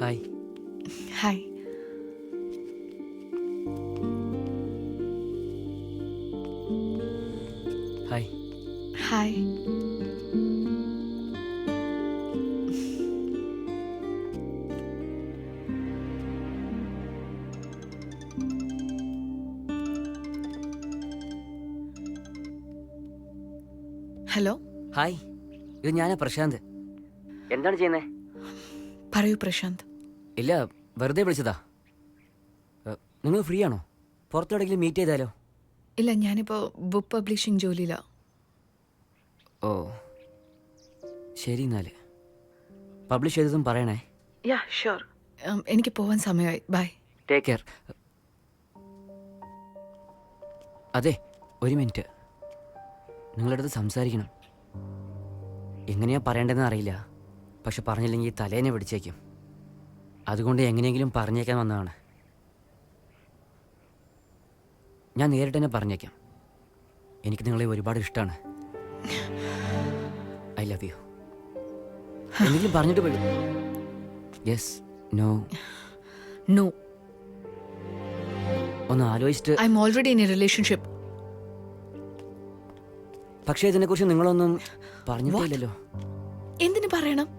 Hi. Hi. Hi. Hi. Hello. Hi, ഇത് ഞാനാ പ്രശാന്ത്. എന്താണ് ചെയ്യുന്നേ? പറയൂ പ്രശാന്ത്. ഇല്ല, വെറുതെ വിളിച്ചതാ. നിങ്ങൾ ഫ്രീ ആണോ? പുറത്തെവിടെയെങ്കിലും മീറ്റ് ചെയ്താലോ? ഇല്ല, ഞാനിപ്പോൾ ബുക്ക് പബ്ലിഷിംഗ് ജോലിയിലാണ്. ഓ ശരി, എന്നാൽ പബ്ലിഷ് ചെയ്തതും പറയണേ. Yeah sure. എനിക്ക് പോവാൻ സമയമായി. ബൈ. Take care. അതെ, ഒരു മിനിറ്റ്. നിങ്ങളുടെ അടുത്ത് സംസാരിക്കണം. എങ്ങനെയാ പറയേണ്ടതെന്ന് അറിയില്ല, പക്ഷെ പറഞ്ഞില്ലെങ്കിൽ തലേനെ പിടിച്ചേക്കും. അതുകൊണ്ട് എങ്ങനെയെങ്കിലും പറഞ്ഞേക്കാൻ വന്നതാണ്. ഞാൻ നേരിട്ട് തന്നെ പറഞ്ഞേക്കാം. എനിക്ക് നിങ്ങളെ ഒരുപാട് ഇഷ്ടമാണ്. I love you. എന്തെങ്കിലും പറഞ്ഞിട്ട് പോയി. Yes, no? നോ. ഒന്ന് ആലോചിച്ചിട്ട്. I'm already in a relationship. പക്ഷേ ഇതിനെക്കുറിച്ച് നിങ്ങളൊന്നും പറഞ്ഞിട്ടില്ലല്ലോ. എന്തിനു പറയണം?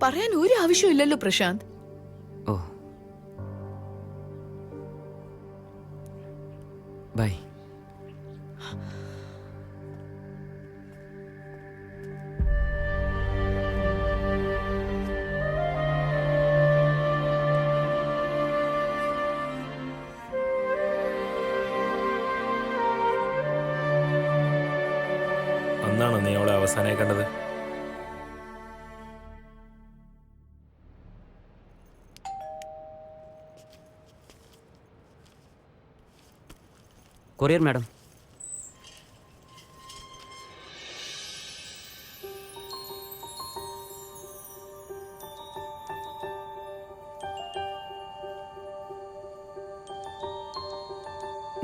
പറയാൻ ഒരു ആവശ്യമില്ലല്ലോ പ്രശാന്ത്. ഓ, ബൈ. അന്നാണോ നീ അവളെ അവസാനമായി കണ്ടത്? Courier madam.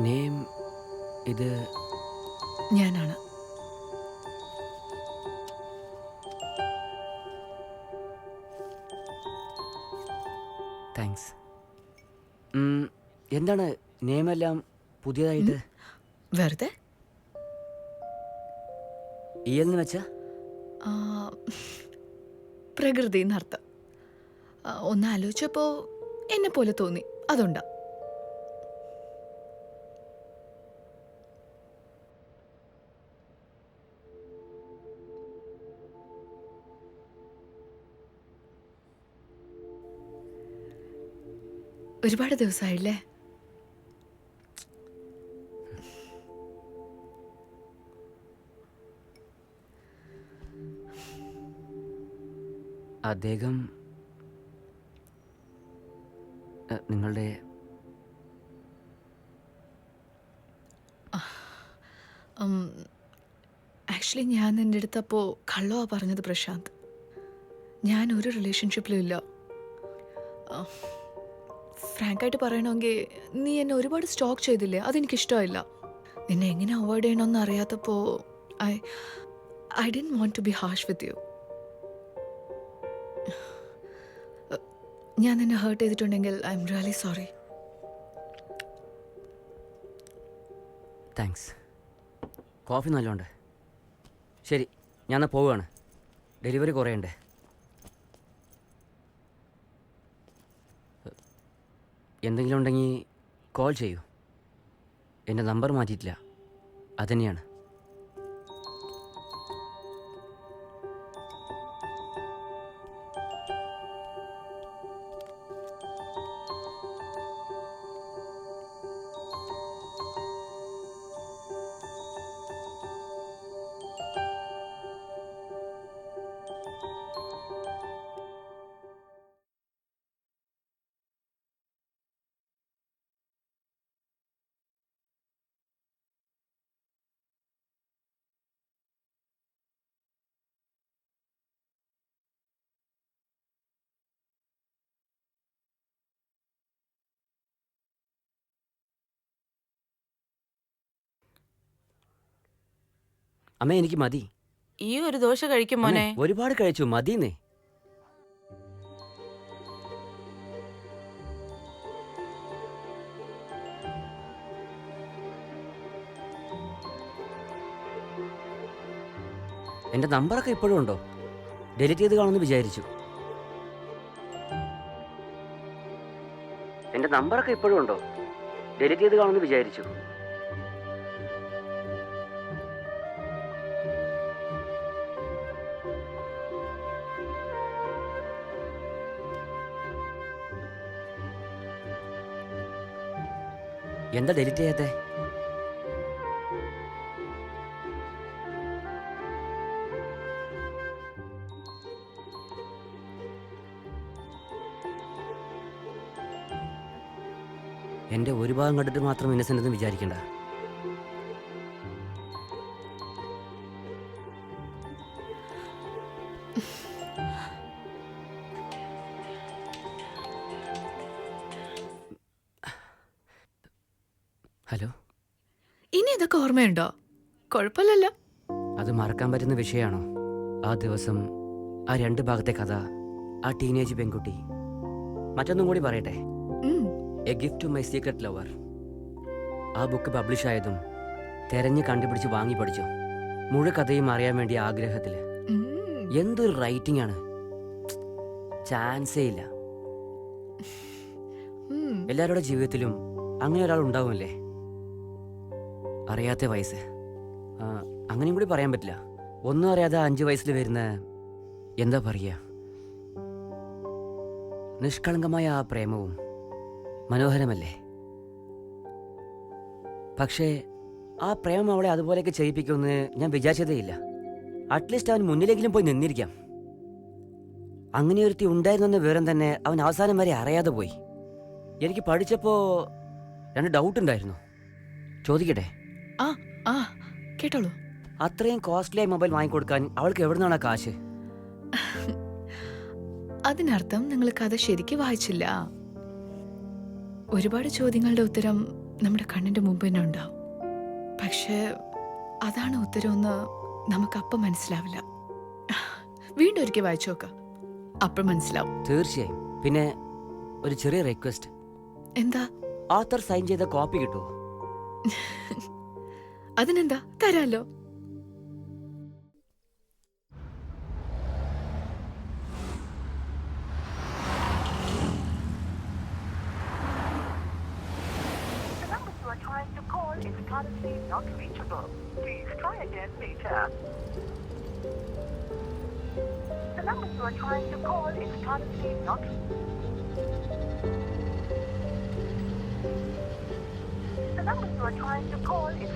നെയിം ഇത് ഞാനാണ്. താങ്ക്സ്. എന്താണ് നെയിമെല്ലാം പുതിയതായിട്ട്? വെറുതെ എന്ന് വെച്ചാ? പ്രകൃതി എന്നർത്ഥം. ഒന്ന് ആലോചിച്ചപ്പോൾ എന്നെ പോലെ തോന്നി, അതുണ്ടാ. ഒരുപാട് ദിവസമായില്ലേ? അദ്ദേഹം നിങ്ങളുടെ ആക്ച്വലി ഞാൻ എൻ്റെ അടുത്തപ്പോൾ കള്ളവാ പറഞ്ഞത് പ്രശാന്ത്. ഞാൻ ഒരു റിലേഷൻഷിപ്പിലും ഇല്ല. ഫ്രാങ്കായിട്ട് പറയണമെങ്കിൽ നീ എന്നെ ഒരുപാട് സ്റ്റോക്ക് ചെയ്തില്ലേ, അതെനിക്കിഷ്ടമില്ല. നിന്നെ എങ്ങനെ അവോയ്ഡ് ചെയ്യണമെന്ന് അറിയാത്തപ്പോൾ I didn't want to be harsh with you. ഞാൻ നിന്നെ ഹേർട്ട് ചെയ്തിട്ടുണ്ടെങ്കിൽ I am really sorry. Thanks. Coffee നല്ലോണ്ട്. ശരി, ഞാൻ എന്നാൽ പോവുകയാണ്. ഡെലിവറി കുറേ ഉണ്ട്. എന്തെങ്കിലും ഉണ്ടെങ്കിൽ കോൾ ചെയ്യൂ. എൻ്റെ നമ്പർ മാറ്റിയിട്ടില്ല, അതുതന്നെയാണ്. അമ്മ, എനിക്ക് മതി. ഈ ഒരു ദോശ കഴിക്കും മോനെ. ഒരുപാട് കഴിച്ചു, മതിന്നേ. എൻ്റെ നമ്പറൊക്കെ ഇപ്പോഴും ഉണ്ടോ? ഡിലീറ്റ് ചെയ്ത് കാണുമെന്ന് വിചാരിച്ചു. എൻ്റെ നമ്പറൊക്കെ ഇപ്പോഴും ഉണ്ടോ? ഡിലീറ്റ് ചെയ്ത് കാണുമെന്ന് വിചാരിച്ചു. എന്താ ഡിലീറ്റ് ചെയ്യാത്തെ? എൻ്റെ ഒരു ഭാഗം കണ്ടിട്ട് മാത്രം ഇന്നസെൻ്റ് എന്ന് വിചാരിക്കണ്ട. ഹലോ, ഇനി ഇതൊക്കെ ഓർമ്മയുണ്ടോ? കുഴപ്പമില്ലല്ലോ. അത് മറക്കാൻ പറ്റുന്ന വിഷയമാണോ? ആ ദിവസം, ആ 2 ഭാഗത്തെ കഥ, ആ ടീനേജ് പെൺകുട്ടി. മറ്റൊന്നും കൂടി പറയട്ടെ. A gift to my secret lover. ആ ബുക്ക് പബ്ലിഷ് ആയതും തെരഞ്ഞ് കണ്ടുപിടിച്ച് വാങ്ങി പഠിച്ചു. മുഴു കഥയും അറിയാൻ വേണ്ടിയ ആഗ്രഹത്തിൽ. എന്തൊരു റൈറ്റിംഗ് ആണ്, ചാൻസേ ഇല്ല. എല്ലാവരുടെ ജീവിതത്തിലും അങ്ങനെ ഒരാൾ ഉണ്ടാവുമല്ലേ? അറിയാത്ത വയസ്സ്, അങ്ങനെയും കൂടി പറയാൻ പറ്റില്ല. ഒന്നും അറിയാതെ 5 വയസ്സിൽ വരുന്ന, എന്താ പറയുക, നിഷ്കളങ്കമായ ആ പ്രേമവും മനോഹരമല്ലേ? പക്ഷേ ആ പ്രേമം അവളെ അതുപോലെയൊക്കെ ചെയ്യിപ്പിക്കുമെന്ന് ഞാൻ വിചാരിച്ചതേ ഇല്ല. അറ്റ്ലീസ്റ്റ് അവൻ മുന്നിലെങ്കിലും പോയി നിന്നിരിക്കാം. അങ്ങനെ ഒരുത്തി ഉണ്ടായിരുന്നെന്ന വിവരം തന്നെ അവൻ അവസാനം വരെ അറിയാതെ പോയി. എനിക്ക് പഠിച്ചപ്പോൾ 2 ഡൗട്ട് ഉണ്ടായിരുന്നു. ചോദിക്കട്ടെ? ആ ആ കേട്ടോളൂ. അത്രയും കോസ്റ്റ്ലിയായി മൊബൈൽ വാങ്ങിക്കൊടുക്കാൻ അവൾക്ക് എവിടെ നിന്നാണ് കാശ്? അതിനർത്ഥം നിങ്ങൾ കഥ ശരിക്ക് വായിച്ചില്ല. ഒരുപാട് ചോദ്യങ്ങളുടെ ഉത്തരം നമ്മുടെ കണ്ണിന്റെ മുമ്പ് തന്നെ ഉണ്ടാവും. പക്ഷേ അതാണ് ഉത്തരമെന്ന് നമുക്കപ്പം മനസ്സിലാവില്ല. വീണ്ടും ഒരിക്കൽ വായിച്ചു നോക്ക, അപ്പം മനസ്സിലാവും. തീർച്ചയായും. പിന്നെ ഒരു ചെറിയ റിക്വസ്റ്റ്. എന്താ? ആത്തർ സൈൻ ചെയ്ത കോപ്പി കിട്ടുമോ? അതിനെന്താ, തരാലോ. is currently not reachable. Please try again later. The number you are trying to call is currently not. The number you are trying to call is.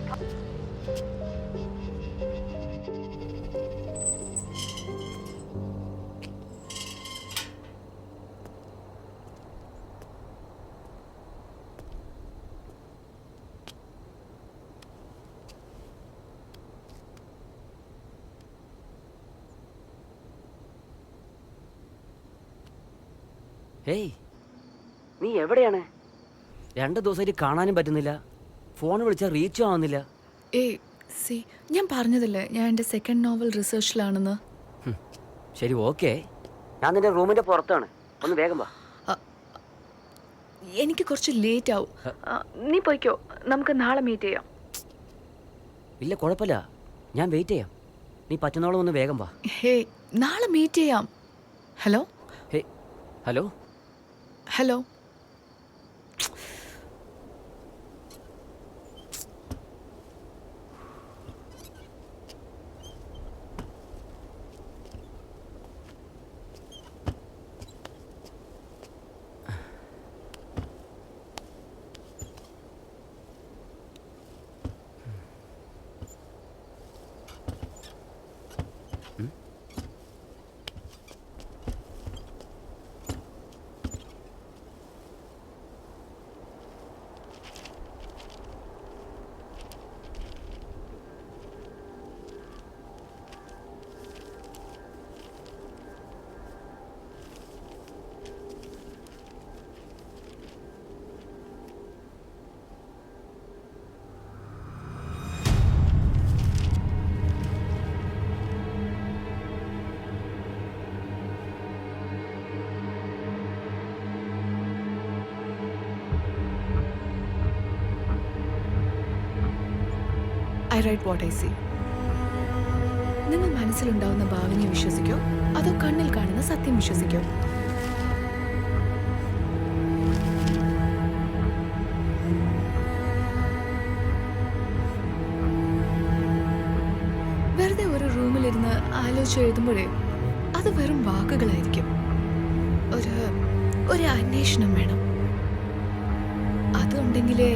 Hey, നീ എവിടെയാണ്? 2 ദിവസമായിട്ട് കാണാനും പറ്റുന്നില്ല. ഫോൺ വിളിച്ചാൽ റീച്ചും ആവുന്നില്ല. ഞാൻ പറഞ്ഞതല്ലേ ഞാൻ എൻ്റെ സെക്കൻഡ് നോവൽ റിസർച്ചിലാണെന്ന്. ശരി, ഓക്കെ. ഞാൻ നിന്റെ റൂമിന്റെ പുറത്താണ്. ഒന്ന് വേഗം വാ. എനിക്ക് കുറച്ച് ലേറ്റ് ആവും. നീ പോയിക്കോ, നമുക്ക് നാളെ മീറ്റ് ചെയ്യാം. ഇല്ല, കുഴപ്പമില്ല, ഞാൻ വെയിറ്റ് ചെയ്യാം. നീ പറ്റുന്നോളം ഒന്ന് വേഗം വാ. ഹേ, നാളെ മീറ്റ് ചെയ്യാം. Hello hey, hello hello. I write what I see. നിങ്ങൾ മനസ്സിലുണ്ടാവുന്ന ഭാവനയെ വിശ്വസിക്കോ അതോ കണ്ണിൽ കാണുന്ന സത്യം വിശ്വസിക്കോ? വെറുതെ ഒരു റൂമിലിരുന്ന് ആലോചിച്ച് എഴുതുമ്പോഴേ അത് വെറും വാക്കുകളായിരിക്കും. ഒരു അന്വേഷണം വേണം. അതുണ്ടെങ്കിലേ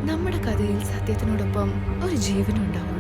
നമ്മുടെ കഥയിൽ സത്യത്തിനോടൊപ്പം ഒരു ജീവനും ഉണ്ടാവും.